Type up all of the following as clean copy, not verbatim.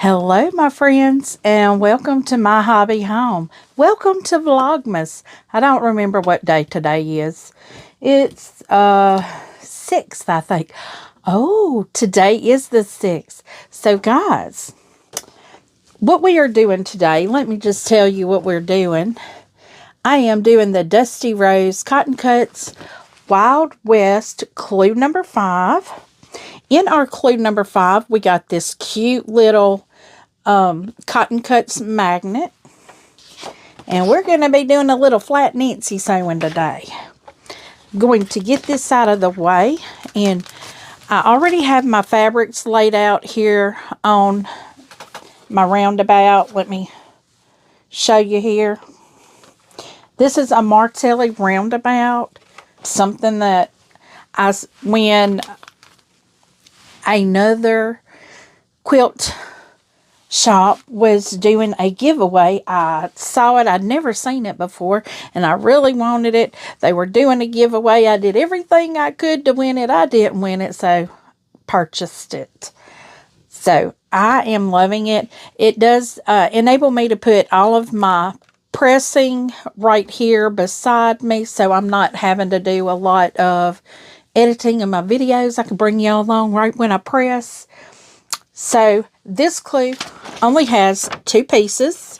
Hello, my friends, and welcome to My Hobby Home. Welcome to Vlogmas. I don't remember what day today is. It's 6th, I think. Oh, today is the 6th. So, guys, what we are doing today, let me just tell you what we're doing. I am doing the Dusty Rose Cotton Cuts Wild West Clue number 5. In our clue number 5, we got this cute little Cotton Cuts magnet. And we're going to be doing a little flat Nancy sewing today. I'm going to get this out of the way. And I already have my fabrics laid out here on my roundabout. Let me show you here. This is a Martelli roundabout. Something that when another quilt shop was doing a giveaway, I saw it. I'd never seen it before, and I really wanted it. They were doing a giveaway. I did everything I could to win it. I didn't win it, so purchased it. So I am loving it. It does enable me to put all of my pressing right here beside me, so I'm not having to do a lot of editing of my videos. I can bring you all along right when I press. So this clue only has 2 pieces,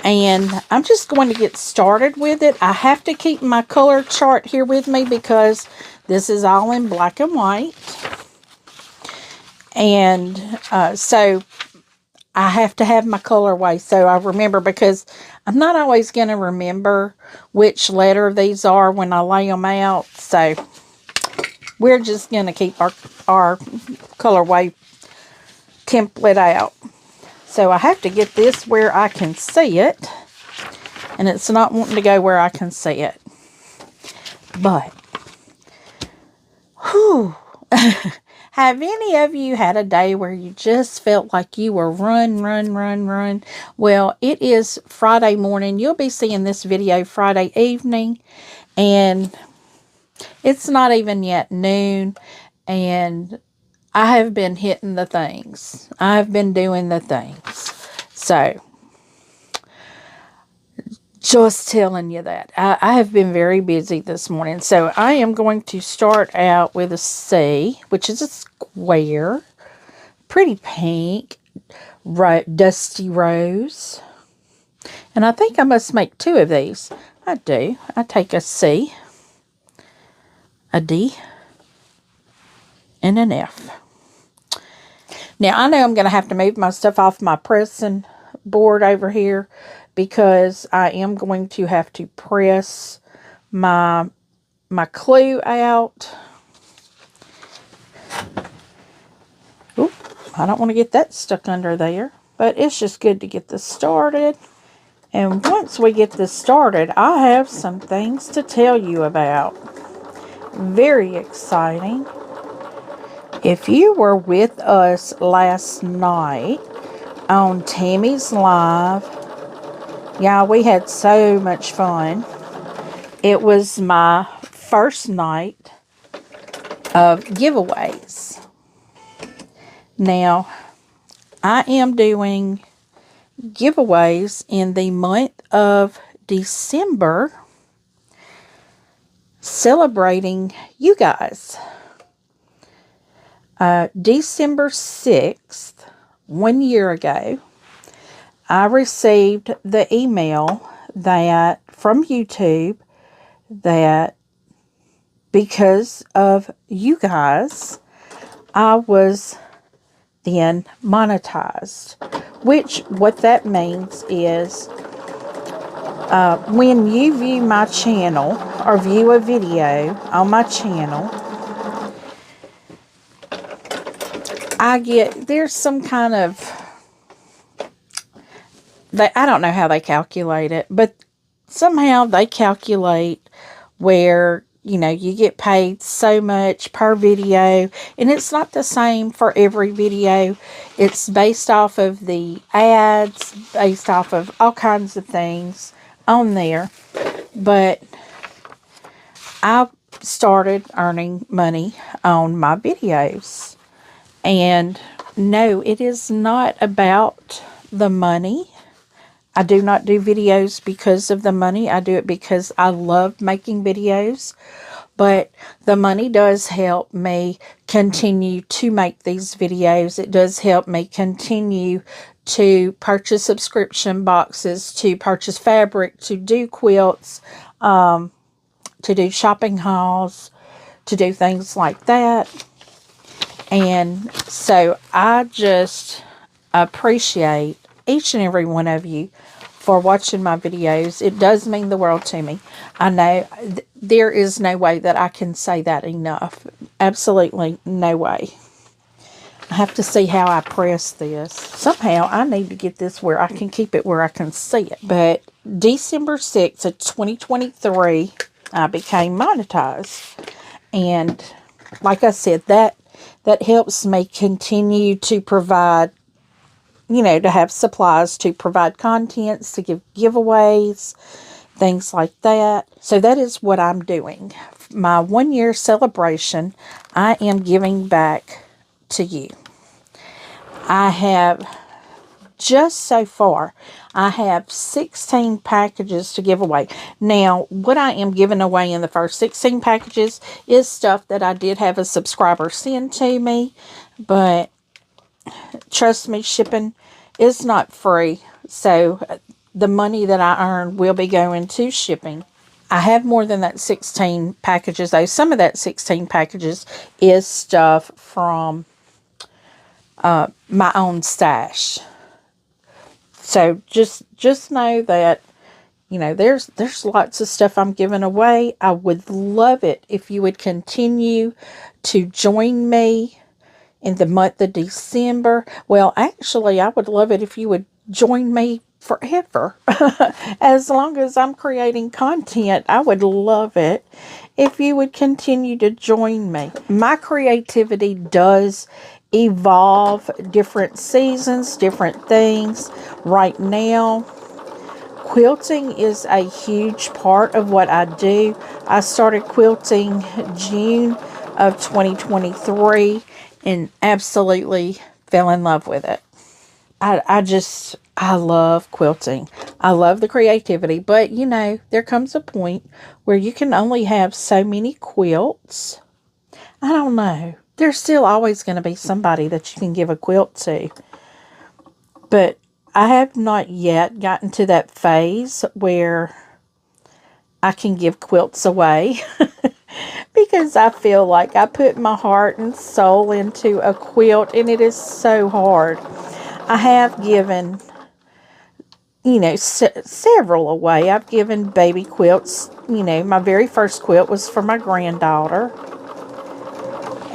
and I'm just going to get started with it. I have to keep my color chart here with me because this is all in black and white, and so I have to have my colorway so I remember, because I'm not always going to remember which letter these are when I lay them out. So we're just going to keep our colorway template out. So I have to get this where I can see it, and it's not wanting to go where I can see it. But whew, have any of you had a day where you just felt like you were run? Well, it is Friday morning. You'll be seeing this video Friday evening, and it's not even yet noon, and I have been hitting the things. I've been doing the things. So, just telling you that. I have been very busy this morning. So, I am going to start out with a C, which is a square. Pretty pink. Dusty rose. And I think I must make 2 of these. I do. I take a C, a D, and an F. Now, I know I'm going to have to move my stuff off my pressing board over here, because I am going to have to press my clue out. Oop, I don't want to get that stuck under there, but it's just good to get this started. And once we get this started, I have some things to tell you about. Very exciting. If you were with us last night on Tammy's Live, yeah, we had so much fun. It was my first night of giveaways. Now, I am doing giveaways in the month of December, celebrating you guys. December 6th, 1 year ago, I received the email that from YouTube that because of you guys, I was then monetized. Which, what that means is when you view my channel or view a video on my channel, there's some kind of, I don't know how they calculate it, but somehow they calculate where, you get paid so much per video, and it's not the same for every video. It's based off of the ads, based off of all kinds of things on there. But I started earning money on my videos. And no, it is not about the money. I do not do videos because of the money. I do it because I love making videos. But the money does help me continue to make these videos. It does help me continue to purchase subscription boxes, to purchase fabric, to do quilts, to do shopping hauls, to do things like that. And so I just appreciate each and every one of you for watching my videos. It does mean the world to me. I know there is no way that I can say that enough. Absolutely no way. I have to see how I press this. Somehow I need to get this where I can keep it where I can see it. But December 6th of 2023, I became monetized. And like I said, that helps me continue to provide, to have supplies, to provide contents, to give giveaways, things like that. So that is what I'm doing. My 1 year celebration, I am giving back to you. I have just so far, I have 16 packages to give away. Now, what I am giving away in the first 16 packages is stuff that I did have a subscriber send to me, but trust me, shipping is not free. So the money that I earn will be going to shipping. I have more than that 16 packages, though. Some of that 16 packages is stuff from my own stash. So just know that, there's lots of stuff I'm giving away. I would love it if you would continue to join me in the month of December. Well, actually, I would love it if you would join me forever. As long as I'm creating content, I would love it if you would continue to join me. My creativity does evolve, different seasons, different things. Right now, quilting is a huge part of what I do. I started quilting June of 2023 and absolutely fell in love with it. I love quilting. I love the creativity, but there comes a point where you can only have so many quilts. I don't know. There's still always going to be somebody that you can give a quilt to. But I have not yet gotten to that phase where I can give quilts away. Because I feel like I put my heart and soul into a quilt, and it is so hard. I have given, several away. I've given baby quilts. My very first quilt was for my granddaughter.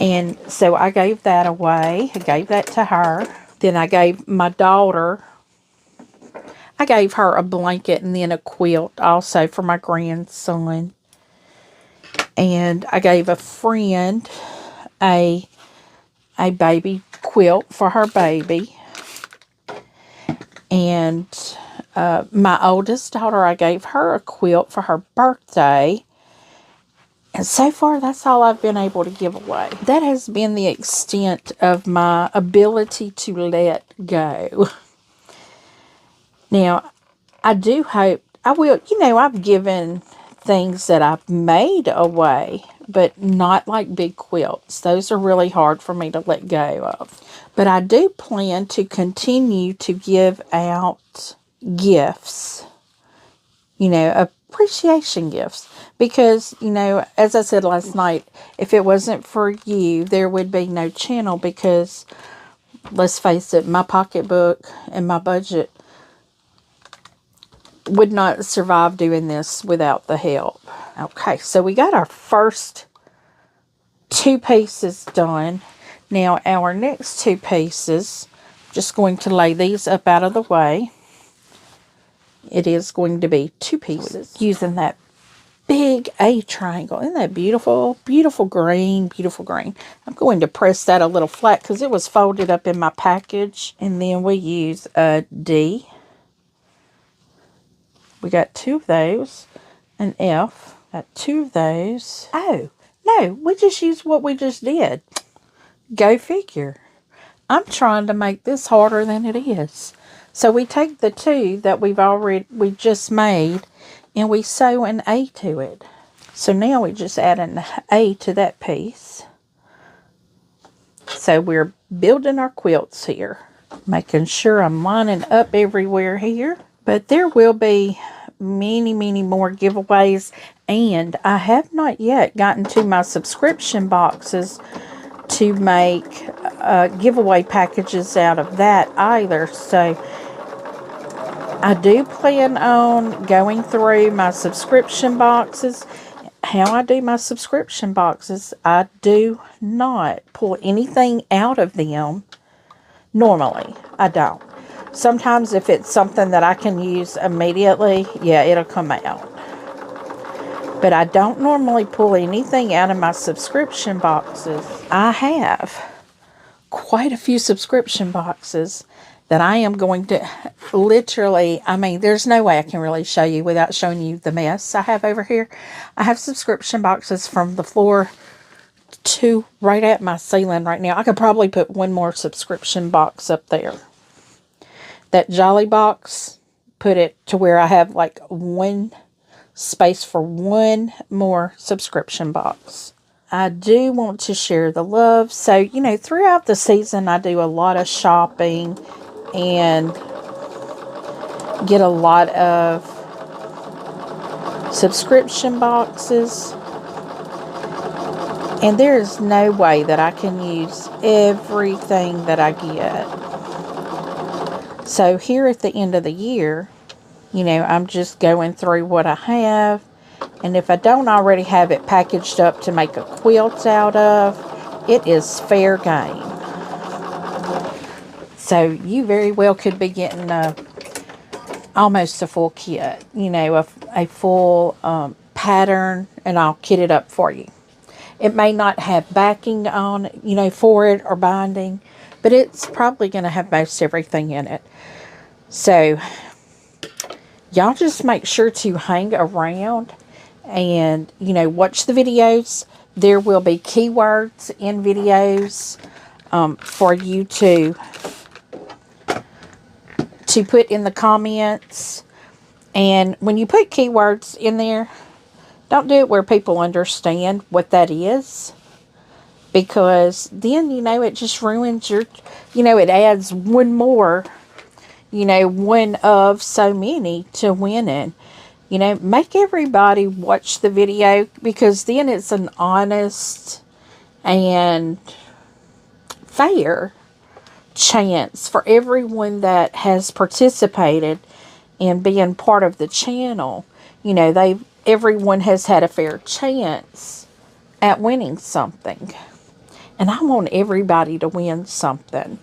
And so I gave that away. I gave that to her. Then I gave my daughter, I gave her a blanket and then a quilt also for my grandson. And I gave a friend a baby quilt for her baby. And my oldest daughter, I gave her a quilt for her birthday. And so far, that's all I've been able to give away. That has been the extent of my ability to let go. Now, I do hope, I will, I've given things that I've made away, but not like big quilts. Those are really hard for me to let go of. But I do plan to continue to give out gifts, appreciation gifts. Because, as I said last night, if it wasn't for you, there would be no channel because, let's face it, my pocketbook and my budget would not survive doing this without the help. Okay, so we got our first 2 pieces done. Now, our next 2 pieces, just going to lay these up out of the way. It is going to be 2 pieces using that big A triangle. Isn't that beautiful? Beautiful green, beautiful green. I'm going to press that a little flat because it was folded up in my package. And then we use a D. We got 2 of those. An F. Got 2 of those. Oh, no, we just used what we just did. Go figure. I'm trying to make this harder than it is. So we take the 2 that we just made, and we sew an A to it. So now we just add an A to that piece. So we're building our quilts here. Making sure I'm lining up everywhere here. But there will be many, many more giveaways. And I have not yet gotten to my subscription boxes to make giveaway packages out of that either. So I do plan on going through my subscription boxes. How I do my subscription boxes, I do not pull anything out of them. Normally, I don't. Sometimes if it's something that I can use immediately, yeah, it'll come out. But I don't normally pull anything out of my subscription boxes. I have quite a few subscription boxes that I am going to literally, I mean, there's no way I can really show you without showing you the mess I have over here. I have subscription boxes from the floor to right at my ceiling right now. I could probably put one more subscription box up there. That Jolly box, put it to where I have like one space for one more subscription box. I do want to share the love. So, you know, throughout the season, I do a lot of shopping and get a lot of subscription boxes. And there is no way that I can use everything that I get. So here at the end of the year, you know, I'm just going through what I have. And if I don't already have it packaged up to make a quilt out of, it is fair game. So you very well could be getting almost a full kit. You know, a full pattern, and I'll kit it up for you. It may not have backing on, you know, for it or binding, but it's probably going to have most everything in it. So y'all just make sure to hang around and, you know, watch the videos. There will be keywords in videos for you to put in the comments. And when you put keywords in there, don't do it where people understand what that is. Because then, you know, it just ruins your, you know, it adds one more, you know, one of so many to winning. You know, make everybody watch the video, because then it's an honest and fair chance for everyone that has participated in being part of the channel. You know, everyone has had a fair chance at winning something. And I want everybody to win something.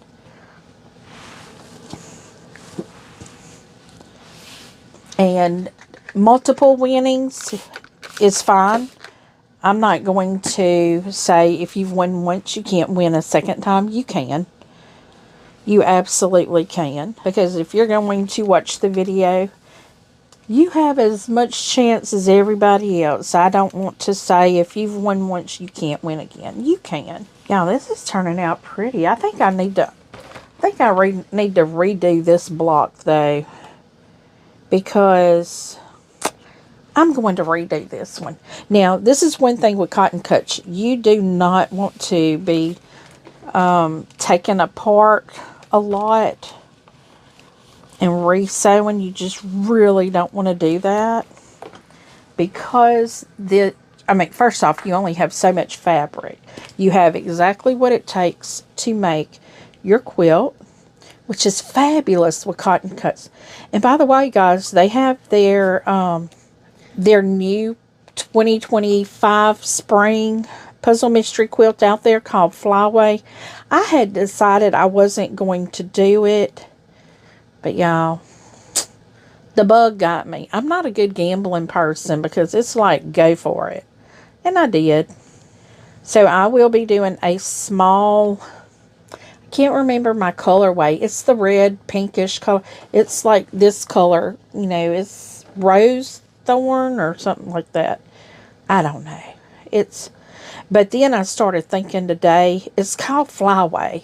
And multiple winnings is fine. I'm not going to say if you've won once, you can't win a second time. You can. You absolutely can. Because if you're going to watch the video, you have as much chance as everybody else. I don't want to say if you've won once, you can't win again. You can. Now, this is turning out pretty. I think I need to redo this block, though, because I'm going to redo this one. Now, this is one thing with cotton cuts. You do not want to be taking apart a lot and re-sewing. You just really don't want to do that, because first off, you only have so much fabric. You have exactly what it takes to make your quilt, which is fabulous with cotton cuts. And by the way, guys, they have their new 2025 spring puzzle mystery quilt out there called Flyway. I had decided I wasn't going to do it, but y'all, the bug got me. I'm not a good gambling person, because it's like, go for it. And I did. So I will be doing a small, I can't remember my colorway. It's the red pinkish color. It's like this color, you know, it's rose thorn or something like that. I don't know. But then I started thinking today, it's called Flyway.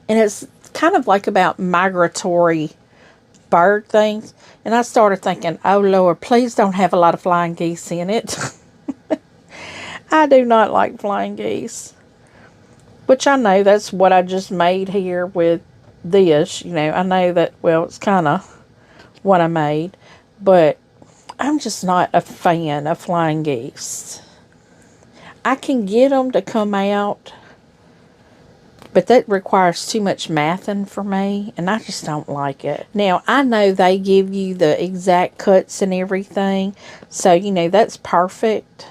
And it's kind of like about migratory bird things. And I started thinking, oh Lord, please don't have a lot of flying geese in it. I do not like flying geese. Which I know that's what I just made here with this. You know, I know that, well, it's kind of what I made. But I'm just not a fan of flying geese. I can get them to come out, but that requires too much mathing for me, and I just don't like it. Now, I know they give you the exact cuts and everything, so, you know, that's perfect.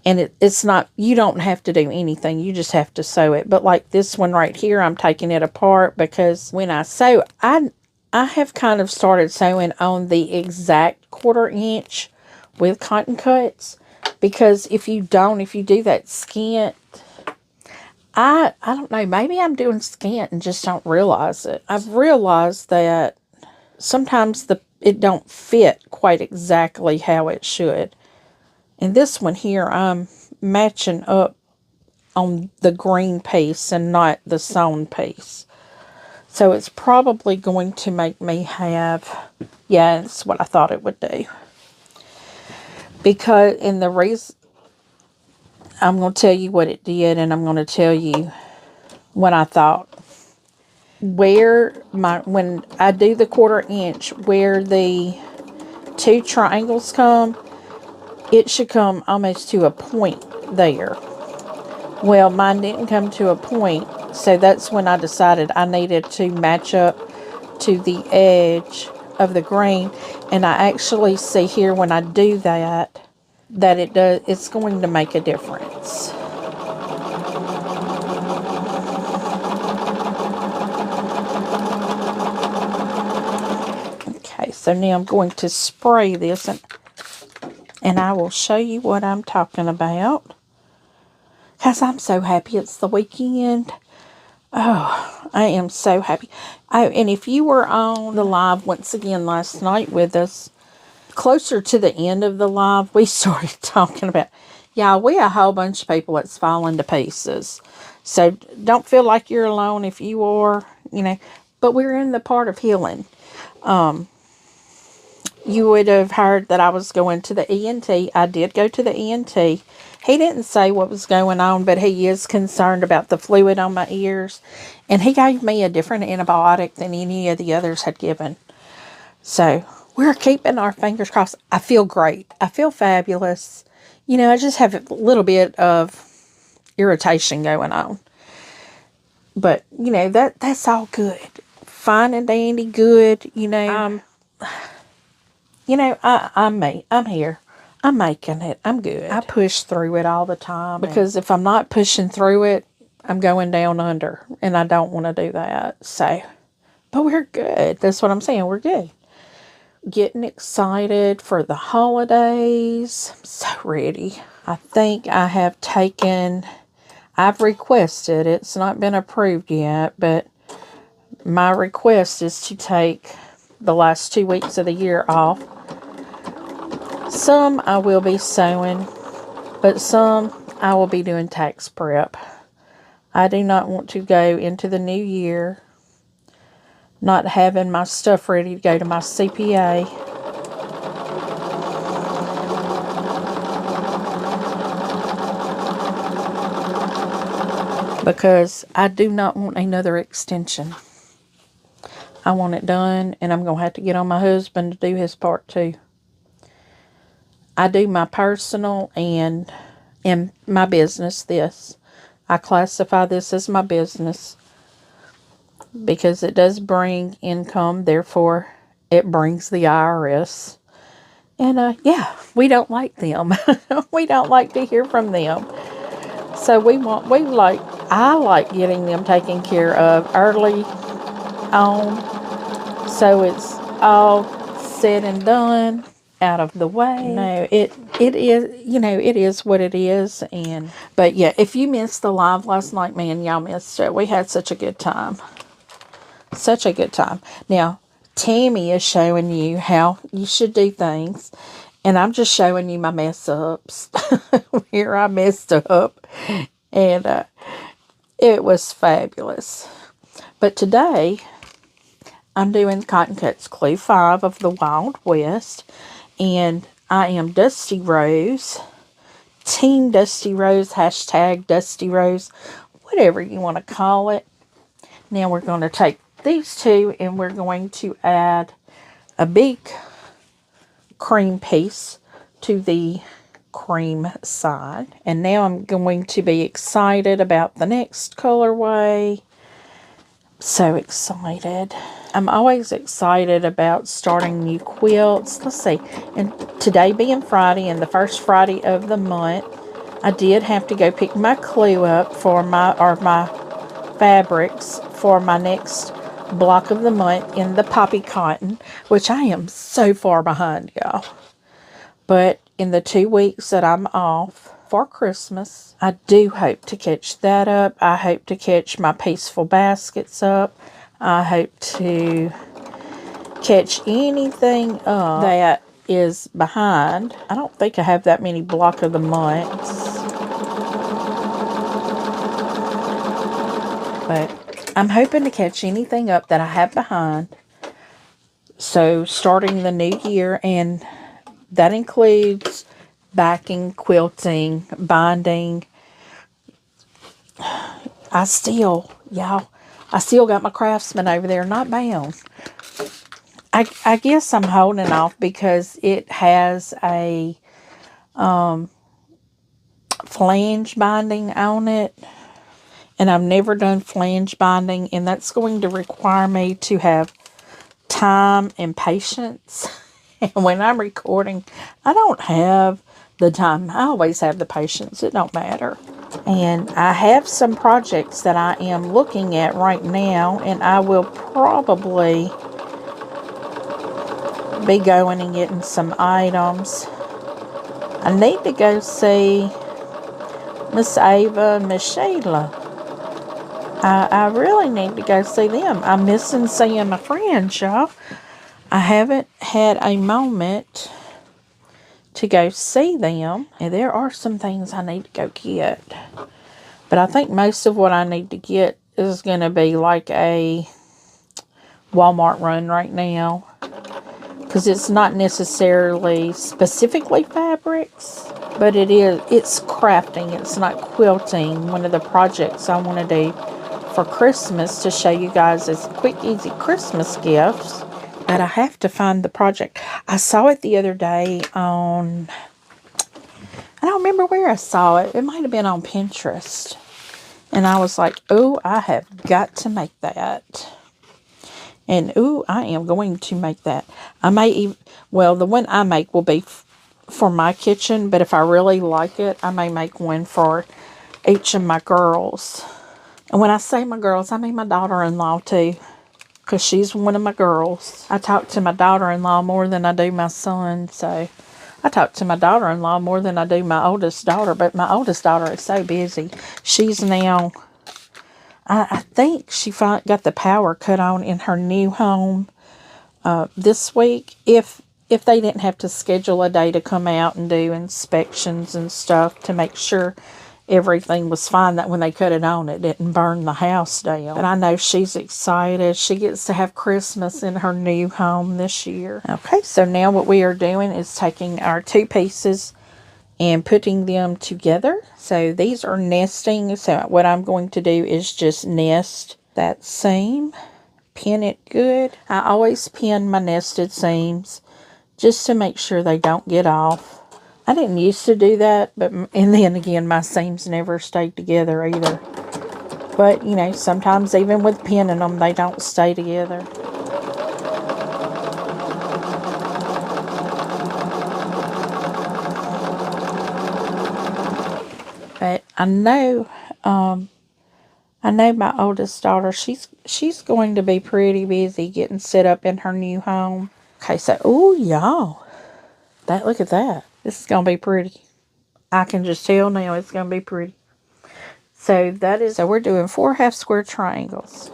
And it's not, you don't have to do anything. You just have to sew it. But like this one right here, I'm taking it apart because when I sew, I have kind of started sewing on the exact 1/4 inch with cotton cuts. Because if you do that scant, I don't know, maybe I'm doing scant and just don't realize it. I've realized that sometimes it don't fit quite exactly how it should. And this one here, I'm matching up on the green piece and not the sewn piece. So it's probably going to make me have, yeah, that's what I thought it would do. Because, in the reason, I'm going to tell you what it did, and I'm going to tell you what I thought. When I do the 1/4 inch, where the 2 triangles come, it should come almost to a point there. Well, mine didn't come to a point, so that's when I decided I needed to match up to the edge of the green. And I actually see here when I do that it's going to make a difference. Okay, so now I'm going to spray this, and I will show you what I'm talking about. Because I'm so happy it's the weekend. Oh, I am so happy. Oh, and if you were on the live once again last night with us, closer to the end of the live, we started talking about, yeah, we a whole bunch of people that's falling to pieces. So don't feel like you're alone if you are, you know. But we're in the part of healing. You would have heard that I was going to the ENT. I did go to the ENT. He didn't say what was going on, but he is concerned about the fluid on my ears. And he gave me a different antibiotic than any of the others had given. So we're keeping our fingers crossed. I feel great. I feel fabulous. You know, I just have a little bit of irritation going on. But, you know, that's all good. Fine and dandy, good, you know. You know, I'm here. I'm making it. I'm good. I push through it all the time. Because if I'm not pushing through it, I'm going down under. And I don't want to do that. So, but we're good. That's what I'm saying. We're good. Getting excited for the holidays. I'm so ready. I think I've requested, it's not been approved yet, but my request is to take the last 2 weeks of the year off. Some I will be sewing, but some I will be doing tax prep. I do not want to go into the new year not having my stuff ready to go to my CPA. Because I do not want another extension. I want it done, and I'm going to have to get on my husband to do his part too. I do my personal and in my business this. I classify this as my business because it does bring income, therefore it brings the IRS. And yeah, we don't like them. We don't like to hear from them. So I like getting them taken care of early on, so it's all said and done, out of the way. No, it is, you know, it is what it is. But yeah, if you missed the live last night, man, y'all missed it. We had such a good time. Such a good time. Now, Tammy is showing you how you should do things. And I'm just showing you my mess ups. Where I messed up. And It was fabulous. But today, I'm doing Cotton Cuts Clue 5 of the Wild West. And I am Dusty Rose. Team Dusty Rose. Hashtag Dusty Rose. Whatever you want to call it. Now we're going to take these two and we're going to add a big cream piece to the cream side. And now I'm going to be excited about the next colorway. So excited. I'm always excited about starting new quilts. Let's see. And today being Friday and the first Friday of the month, I did have to go pick my clue up for my fabrics for my next block of the month in the poppy cotton, which I am so far behind, y'all. But in the 2 weeks that I'm off for Christmas, I do hope to catch that up. I hope to catch my Peaceful Baskets up. I hope to catch anything up that is behind. I don't think I have that many block of the months. But I'm hoping to catch anything up that I have behind. So starting the new year, and that includes backing, quilting, binding. I still got my Craftsman over there, not bound. I guess I'm holding off because it has a flange binding on it. And I've never done flange binding, and that's going to require me to have time and patience. And when I'm recording, I don't have the time. I always have the patience. It don't matter. And I have some projects that I am looking at right now, and I will probably be going and getting some items. I need to go see Miss Ava and Miss Sheila. I really need to go see them. I'm missing seeing my friends, y'all. I haven't had a moment to go see them. And there are some things I need to go get. But I think most of what I need to get is going to be like a Walmart run right now. Because it's not necessarily specifically fabrics. But it's crafting. It's not quilting. One of the projects I want to do for Christmas to show you guys as quick, easy Christmas gifts. But I have to find the project. I saw it the other day on, I don't remember where I saw it. It might have been on Pinterest. And I was like, oh, I have got to make that. And, ooh, I am going to make that. I may even, well, the one I make will be for my kitchen. But if I really like it, I may make one for each of my girls. And when I say my girls, I mean my daughter-in-law too. Because she's one of my girls. I talk to my daughter-in-law more than I do my son. So I talk to my daughter-in-law more than I do my oldest daughter. But my oldest daughter is so busy. She's now, I think she got the power cut on in her new home this week. If they didn't have to schedule a day to come out and do inspections and stuff to make sure everything was fine, that when they cut it on, it didn't burn the house down. But I know she's excited. She gets to have Christmas in her new home this year. Okay, so now what we are doing is taking our two pieces and putting them together. So these are nesting. So what I'm going to do is just nest that seam. Pin it good. I always pin my nested seams just to make sure they don't get off. I didn't used to do that, and then again, my seams never stayed together either. But, you know, sometimes even with pinning them, they don't stay together. But I know my oldest daughter, she's going to be pretty busy getting set up in her new home. Okay, so, oh, y'all, look at that. This is going to be pretty. I can just tell now it's going to be pretty. So we're doing 4 half square triangles.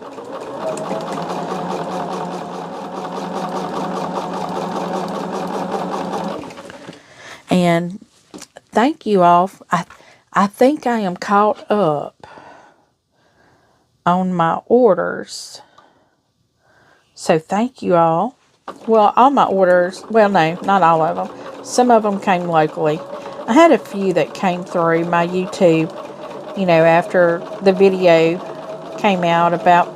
And thank you all. I think I am caught up on my orders. So thank you all. Well, all my orders, well, no, not all of them. Some of them came locally. I had a few that came through my YouTube, you know, after the video came out about,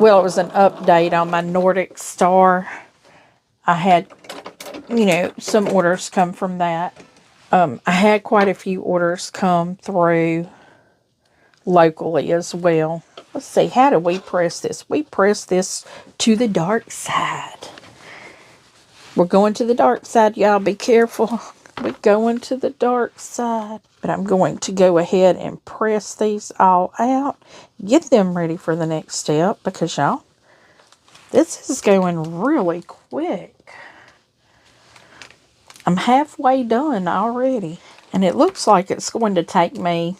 well, it was an update on my Nordic Star. I had, you know, some orders come from that. I had quite a few orders come through locally as well. Let's see, how do we press this? We press this to the dark side. We're going to the dark side, y'all. Be careful. We're going to the dark side. But I'm going to go ahead and press these all out. Get them ready for the next step. Because, y'all, this is going really quick. I'm halfway done already. And it looks like it's going to take me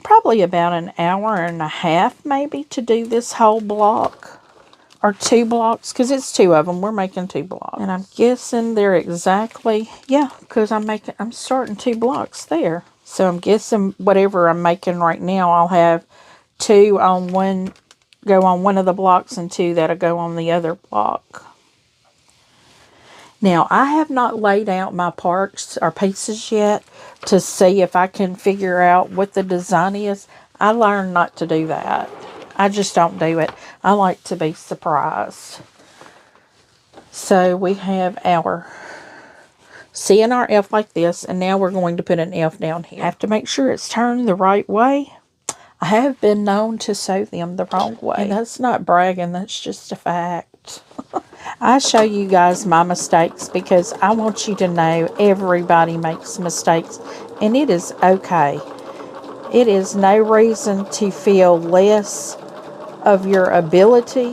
probably about an hour and a half maybe to do this whole block. Or 2 blocks, because it's 2 of them. We're making 2 blocks. And I'm guessing they're exactly, yeah, because I'm starting 2 blocks there. So I'm guessing whatever I'm making right now, I'll have 2 on one, go on one of the blocks, and 2 that'll go on the other block. Now, I have not laid out my parts or pieces yet to see if I can figure out what the design is. I learned not to do that. I just don't do it. I like to be surprised. So we have our C and our F like this, and now we're going to put an F down here. I have to make sure it's turned the right way. I have been known to sew them the wrong way. And that's not bragging, that's just a fact. I show you guys my mistakes because I want you to know everybody makes mistakes, and it is okay. It is no reason to feel less of your ability.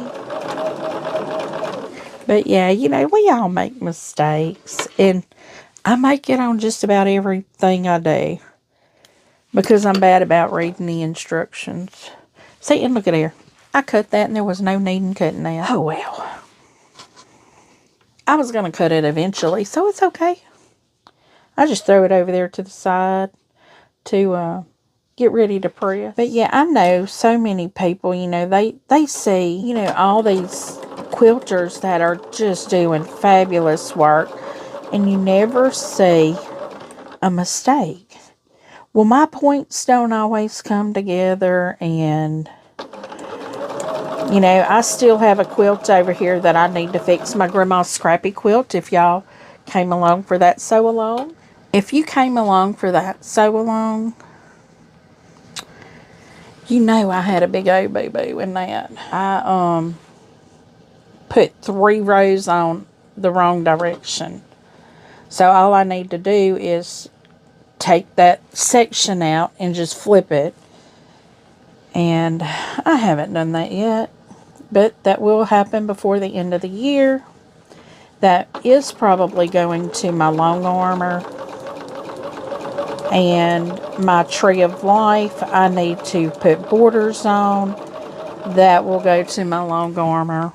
But yeah, you know, we all make mistakes. And I make it on just about everything I do. Because I'm bad about reading the instructions. See, and look at here. I cut that and there was no need in cutting that. Oh well. I was going to cut it eventually, so it's okay. I just throw it over there to the side to get ready to press. But yeah, I know so many people, you know, they see, you know, all these quilters that are just doing fabulous work, and you never see a mistake. Well, my points don't always come together, and you know, I still have a quilt over here that I need to fix. My grandma's scrappy quilt, if y'all came along for that sew along. If you came along for that sew along, you know I had a big old boo-boo in that. I put 3 rows on the wrong direction. So all I need to do is take that section out and just flip it. And I haven't done that yet. But that will happen before the end of the year. That is probably going to my long armor. And my Tree of Life, I need to put borders on. That will go to my long armor.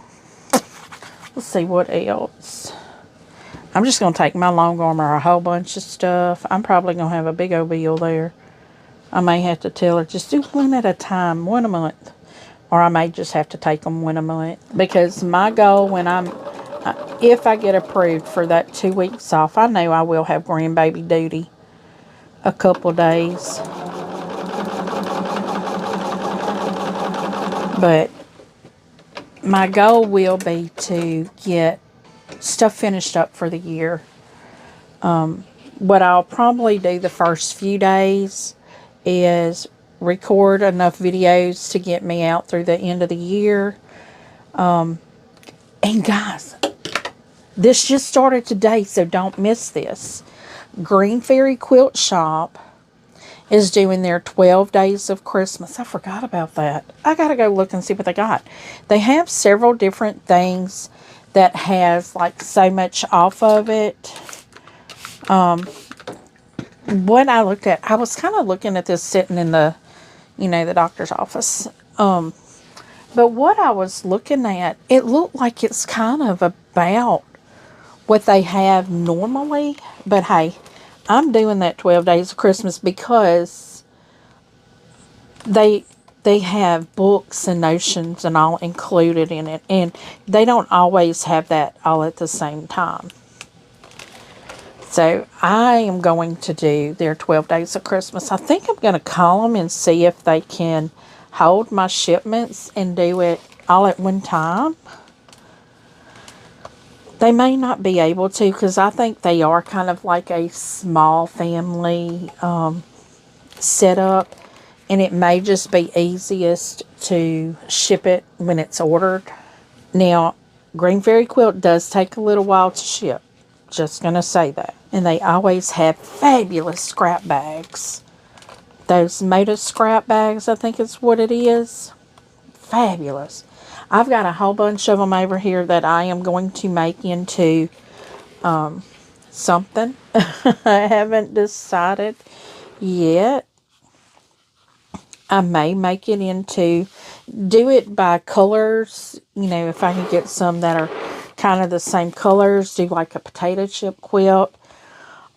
Let's see what else. I'm just going to take my long armor, a whole bunch of stuff. I'm probably going to have a big old bill there. I may have to tell her, just do one at a time, one a month. Or I may just have to take them one a month. Because my goal when if I get approved for that 2 weeks off, I know I will have grandbaby duty a couple days. But my goal will be to get stuff finished up for the year. What I'll probably do the first few days is record enough videos to get me out through the end of the year. And guys, this just started today, so don't miss this. Green Fairy Quilt Shop is doing their 12 days of Christmas. I forgot about that. I gotta go look and see what they got. They have several different things that has like so much off of it. What I looked at, I was kind of looking at this sitting in the, you know, the doctor's office. But what I was looking at, it looked like it's kind of about what they have normally. But hey, I'm doing that 12 days of Christmas because they they have books and notions and all included in it. And they don't always have that all at the same time. So I am going to do their 12 Days of Christmas. I think I'm going to call them and see if they can hold my shipments and do it all at one time. They may not be able to, because I think they are kind of like a small family setup. And it may just be easiest to ship it when it's ordered. Now, Green Fairy Quilt does take a little while to ship. Just going to say that. And they always have fabulous scrap bags. Those Moda scrap bags, I think is what it is. Fabulous. I've got a whole bunch of them over here that I am going to make into something. I haven't decided yet. I may make it into, do it by colors. You know, if I can get some that are kind of the same colors, do like a potato chip quilt.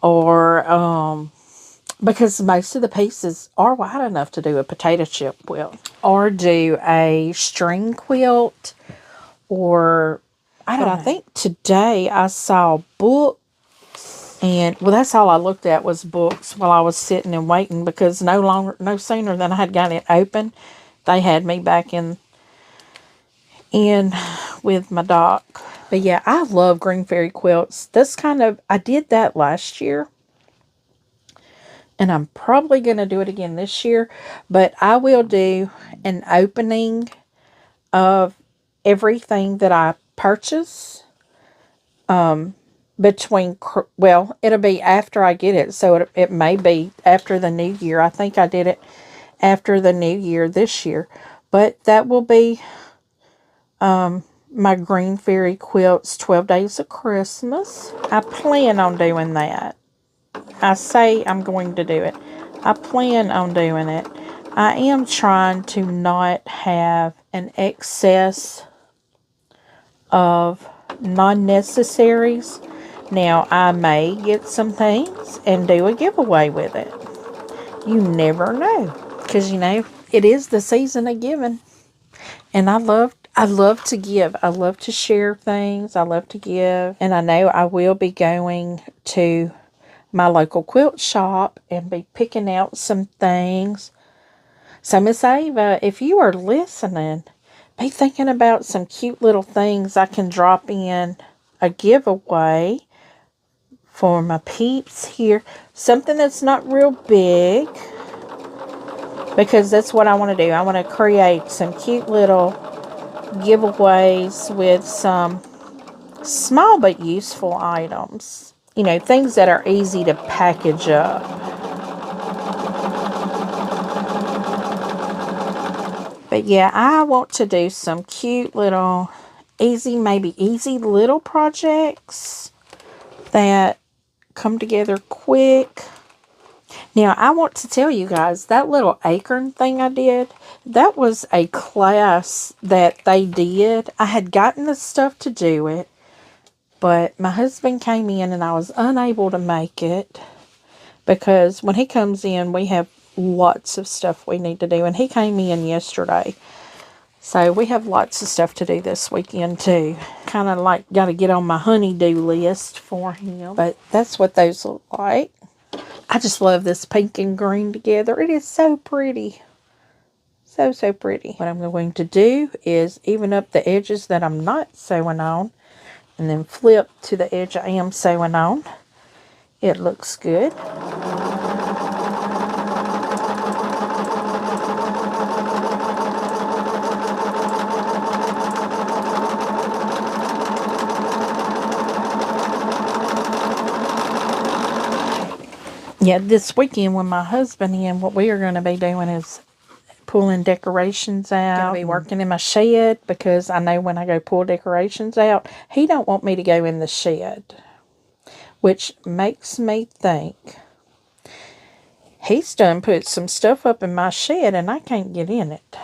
Or, because most of the pieces are wide enough to do a potato chip quilt. Or do a string quilt. Or, I don't know. I think today I saw books. And, well, that's all I looked at was books while I was sitting and waiting. Because no sooner than I had gotten it open, they had me back in with my doc. But yeah, I love Green Fairy Quilts. I did that last year. And I'm probably going to do it again this year. But I will do an opening of everything that I purchase. It'll be after I get it. So it may be after the new year. I think I did it after the new year this year. But that will be my Green Fairy Quilts 12 Days of Christmas. I plan on doing that. I say I'm going to do it. I plan on doing it. I am trying to not have an excess of non-necessaries. Now, I may get some things and do a giveaway with it. You never know. Because, you know, it is the season of giving. And I love to give. I love to share things. I love to give. And I know I will be going to my local quilt shop and be picking out some things. So, Miss Ava, if you are listening, be thinking about some cute little things I can drop in a giveaway for my peeps here. Something that's not real big, because that's what I want to do. I want to create some cute little giveaways with some small but useful items. You know, things that are easy to package up. But yeah, I want to do some cute little, easy little projects that come together quick. Now, I want to tell you guys, that little acorn thing I did, that was a class that they did. I had gotten the stuff to do it, but my husband came in and I was unable to make it because when he comes in, we have lots of stuff we need to do. And he came in yesterday. So we have lots of stuff to do this weekend too. Kind of like got to get on my honey-do list for him. But that's what those look like. I just love this pink and green together. It is so pretty. So, so pretty. What I'm going to do is even up the edges that I'm not sewing on. And then flip to the edge I am sewing on. It looks good. Yeah, this weekend when my husband in, what we are going to be doing is pulling decorations out. Going to be working in my shed because I know when I go pull decorations out, he don't want me to go in the shed. Which makes me think he's done put some stuff up in my shed and I can't get in it.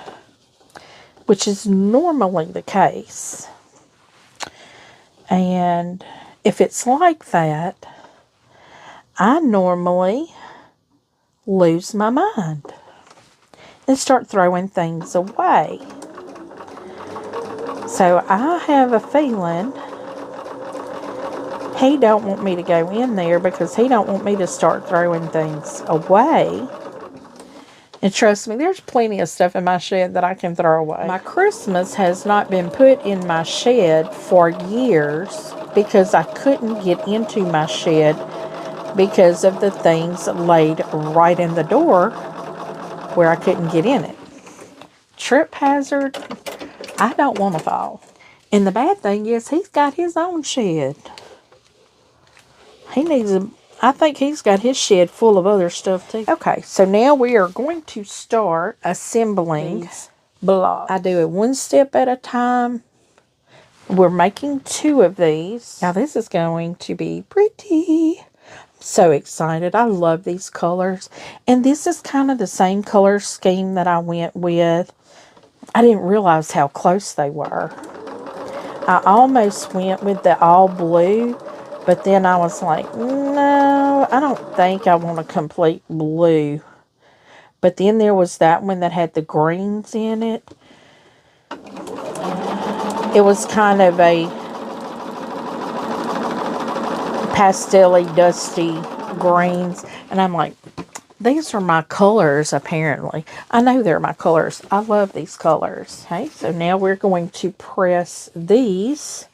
Which is normally the case. And if it's like that, I normally lose my mind. and start throwing things away. So I have a feeling he don't want me to go in there because he don't want me to start throwing things away. And trust me, there's plenty of stuff in my shed that I can throw away. My Christmas has not been put in my shed for years because I couldn't get into my shed because of the things laid right in the door where I couldn't get in it. Trip hazard, I don't want to fall. And the bad thing is he's got his own shed. I think he's got his shed full of other stuff too. Okay, so now we are going to start assembling these blocks. I do it one step at a time. We're making 2 of these. Now this is going to be pretty. I'm so excited. I love these colors. And this is kind of the same color scheme that I went with. I didn't realize how close they were. I almost went with the all blue. But then I was like, no, I don't think I want a complete blue. But then there was that one that had the greens in it. It was kind of a pastel-y, dusty greens. And I'm like, these are my colors, apparently. I know they're my colors. I love these colors. Okay, so now we're going to press these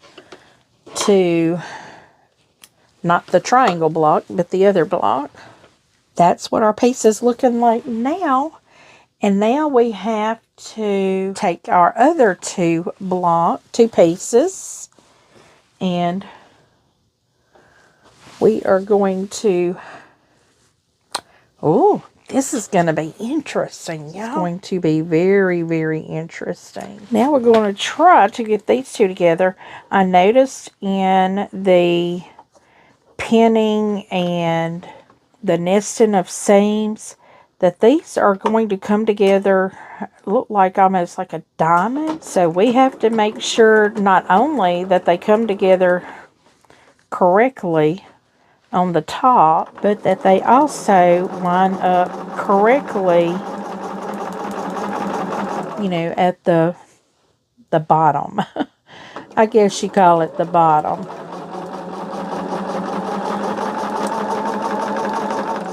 to... not the triangle block, but the other block. That's what our piece is looking like now. And now we have to take our other 2 pieces. And we are going to... oh, this is going to be interesting, y'all. It's going to be very, very interesting. Now we're going to try to get these 2 together. I noticed in the pinning and the nesting of seams that these are going to come together, look like almost like a diamond. So we have to make sure not only that they come together correctly on the top, but that they also line up correctly, you know, at the bottom. I guess you call it the bottom.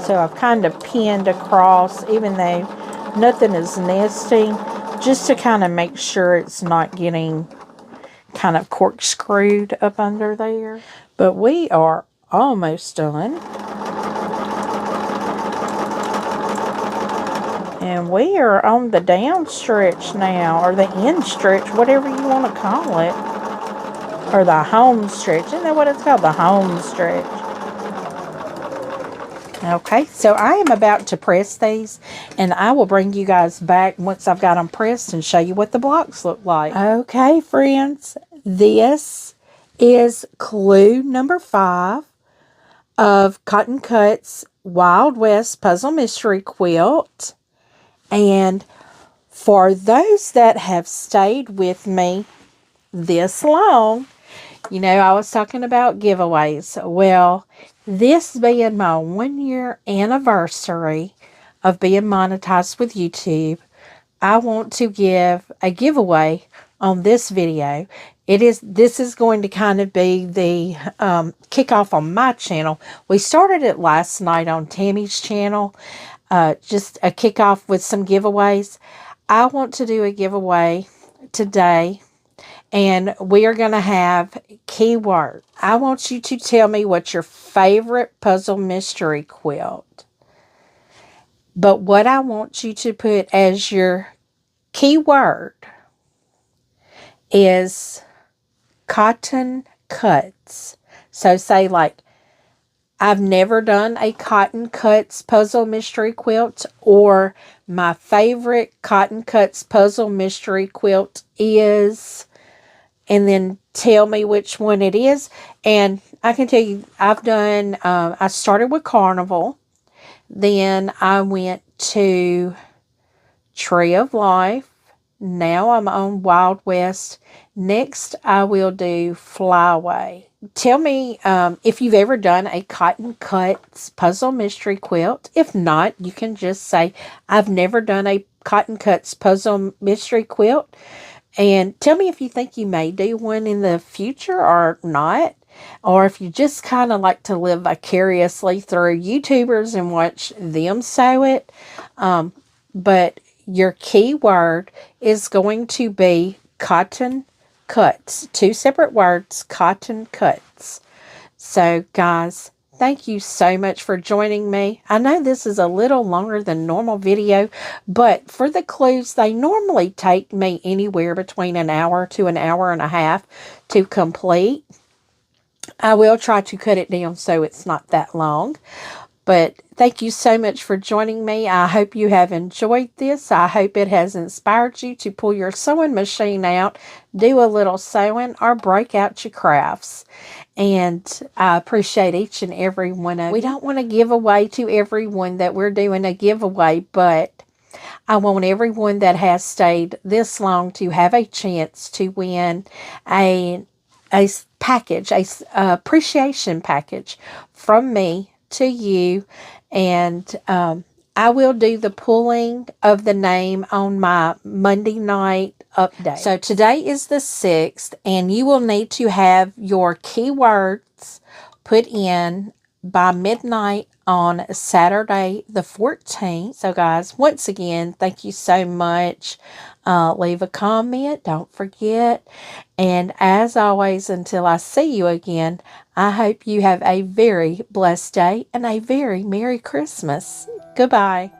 So I've kind of pinned across, even though nothing is nesting, just to kind of make sure it's not getting kind of corkscrewed up under there. But we are almost done. And we are on the down stretch now, or the end stretch, whatever you want to call it. Or the home stretch. Isn't that what it's called? The home stretch. Okay, so I am about to press these, and I will bring you guys back once I've got them pressed and show you what the blocks look like. Okay, friends, this is clue number 5 of Cotton Cuts Wild West Puzzle Mystery Quilt. And for those that have stayed with me this long, you know, I was talking about giveaways. Well, this being my 1-year anniversary of being monetized with YouTube, I want to give a giveaway on this video. This is going to kind of be the kickoff on my channel. We started it last night on Tammy's channel, just a kickoff with some giveaways. I want to do a giveaway today. And we are going to have keyword. I want you to tell me what your favorite puzzle mystery quilt. But what I want you to put as your keyword is cotton cuts. So say like, I've never done a cotton cuts puzzle mystery quilt, or my favorite cotton cuts puzzle mystery quilt is... and then tell me which one it is. And I can tell you, I've done, I started with Carnival. Then I went to Tree of Life. Now I'm on Wild West. Next, I will do Flyway. Tell me if you've ever done a Cotton Cuts puzzle mystery quilt. If not, you can just say, I've never done a Cotton Cuts Puzzle Mystery Quilt. And tell me if you think you may do one in the future or not. Or if you just kind of like to live vicariously through YouTubers and watch them sew it. But your key word is going to be cotton cuts. 2 separate words, cotton cuts. So, guys, thank you so much for joining me. I know this is a little longer than normal video, but for the clues, they normally take me anywhere between an hour to an hour and a half to complete. I will try to cut it down so it's not that long. But thank you so much for joining me. I hope you have enjoyed this. I hope it has inspired you to pull your sewing machine out, do a little sewing, or break out your crafts. And I appreciate each and every one of you. We don't want to give away to everyone that we're doing a giveaway, but I want everyone that has stayed this long to have a chance to win a package, a appreciation package from me to you. And I will do the pulling of the name on my Monday night update. So today is the 6th, and you will need to have your keywords put in by midnight on Saturday the 14th. So guys, once again, thank you so much. Leave a comment, don't forget. And as always, until I see you again, I hope you have a very blessed day and a very Merry Christmas. Goodbye.